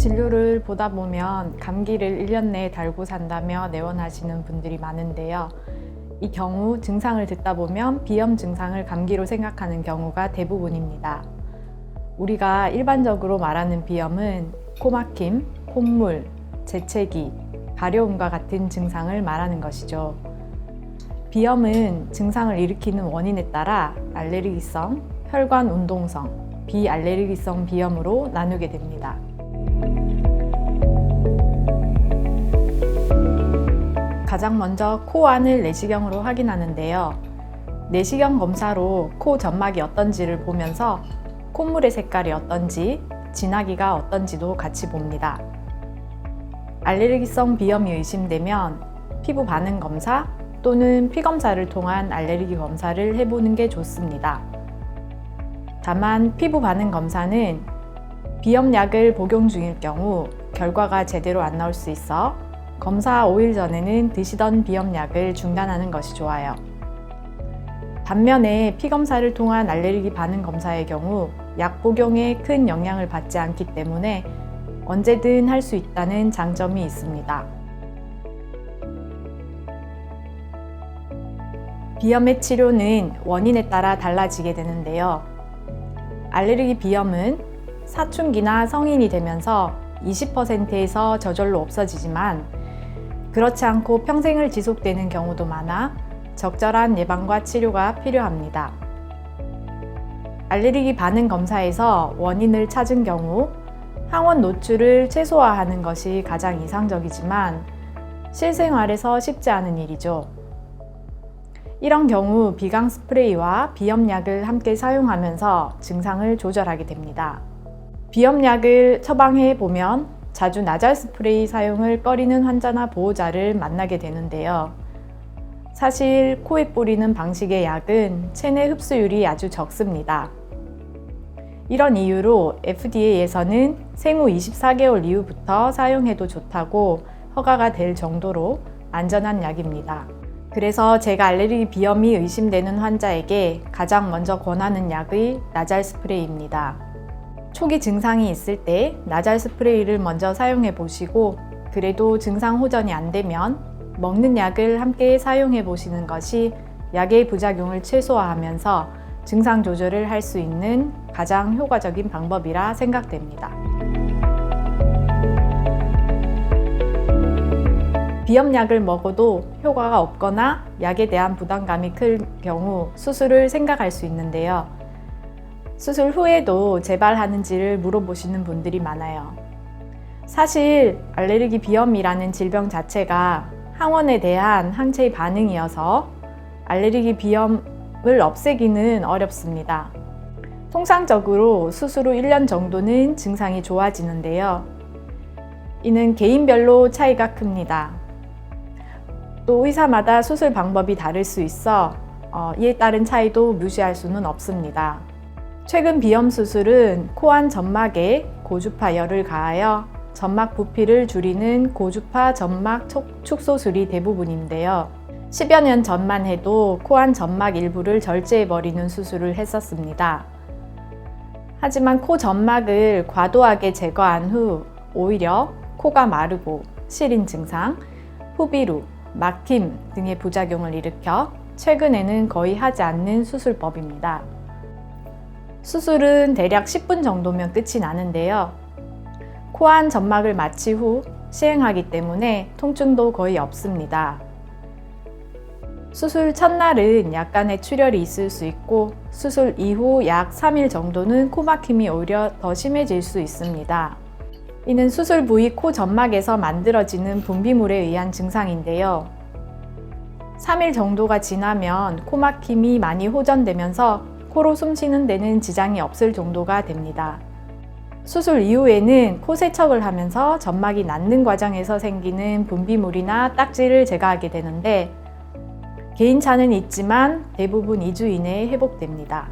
진료를 보다 보면 감기를 1년 내에 달고 산다며 내원하시는 분들이 많은데요. 이 경우 증상을 듣다 보면 비염 증상을 감기로 생각하는 경우가 대부분입니다. 우리가 일반적으로 말하는 비염은 코막힘, 콧물, 재채기, 가려움과 같은 증상을 말하는 것이죠. 비염은 증상을 일으키는 원인에 따라 알레르기성, 혈관 운동성, 비알레르기성 비염으로 나누게 됩니다. 가장 먼저 코 안을 내시경으로 확인하는데요. 내시경 검사로 코 점막이 어떤지를 보면서 콧물의 색깔이 어떤지, 진하기가 어떤지도 같이 봅니다. 알레르기성 비염이 의심되면 피부 반응 검사 또는 피 검사를 통한 알레르기 검사를 해보는 게 좋습니다. 다만 피부 반응 검사는 비염약을 복용 중일 경우 결과가 제대로 안 나올 수 있어 검사 5일 전에는 드시던 비염약을 중단하는 것이 좋아요. 반면에 피검사를 통한 알레르기 반응 검사의 경우 약 복용에 큰 영향을 받지 않기 때문에 언제든 할 수 있다는 장점이 있습니다. 비염의 치료는 원인에 따라 달라지게 되는데요. 알레르기 비염은 사춘기나 성인이 되면서 20%에서 저절로 없어지지만 그렇지 않고 평생을 지속되는 경우도 많아 적절한 예방과 치료가 필요합니다. 알레르기 반응 검사에서 원인을 찾은 경우 항원 노출을 최소화하는 것이 가장 이상적이지만 실생활에서 쉽지 않은 일이죠. 이런 경우 비강 스프레이와 비염약을 함께 사용하면서 증상을 조절하게 됩니다. 비염약을 처방해 보면 자주 나잘 스프레이 사용을 꺼리는 환자나 보호자를 만나게 되는데요. 사실 코에 뿌리는 방식의 약은 체내 흡수율이 아주 적습니다. 이런 이유로 FDA에서는 생후 24개월 이후부터 사용해도 좋다고 허가가 될 정도로 안전한 약입니다. 그래서 제가 알레르기 비염이 의심되는 환자에게 가장 먼저 권하는 약이 나잘 스프레이입니다. 초기 증상이 있을 때 나잘 스프레이를 먼저 사용해 보시고 그래도 증상 호전이 안 되면 먹는 약을 함께 사용해 보시는 것이 약의 부작용을 최소화하면서 증상 조절을 할 수 있는 가장 효과적인 방법이라 생각됩니다. 비염약을 먹어도 효과가 없거나 약에 대한 부담감이 클 경우 수술을 생각할 수 있는데요. 수술 후에도 재발하는지를 물어보시는 분들이 많아요. 사실 알레르기 비염이라는 질병 자체가 항원에 대한 항체의 반응이어서 알레르기 비염을 없애기는 어렵습니다. 통상적으로 수술 후 1년 정도는 증상이 좋아지는데요. 이는 개인별로 차이가 큽니다. 또 의사마다 수술 방법이 다를 수 있어 이에 따른 차이도 무시할 수는 없습니다. 최근 비염 수술은 코안 점막에 고주파 열을 가하여 점막 부피를 줄이는 고주파 점막 축소술이 대부분인데요. 10여 년 전만 해도 코안 점막 일부를 절제해버리는 수술을 했었습니다. 하지만 코 점막을 과도하게 제거한 후 오히려 코가 마르고 시린 증상, 후비루, 막힘 등의 부작용을 일으켜 최근에는 거의 하지 않는 수술법입니다. 수술은 대략 10분 정도면 끝이 나는데요. 코안 점막을 마취 후 시행하기 때문에 통증도 거의 없습니다. 수술 첫날은 약간의 출혈이 있을 수 있고 수술 이후 약 3일 정도는 코막힘이 오히려 더 심해질 수 있습니다. 이는 수술 부위 코 점막에서 만들어지는 분비물에 의한 증상인데요. 3일 정도가 지나면 코막힘이 많이 호전되면서 코로 숨쉬는 데는 지장이 없을 정도가 됩니다. 수술 이후에는 코 세척을 하면서 점막이 낫는 과정에서 생기는 분비물이나 딱지를 제거하게 되는데 개인차는 있지만 대부분 2주 이내에 회복됩니다.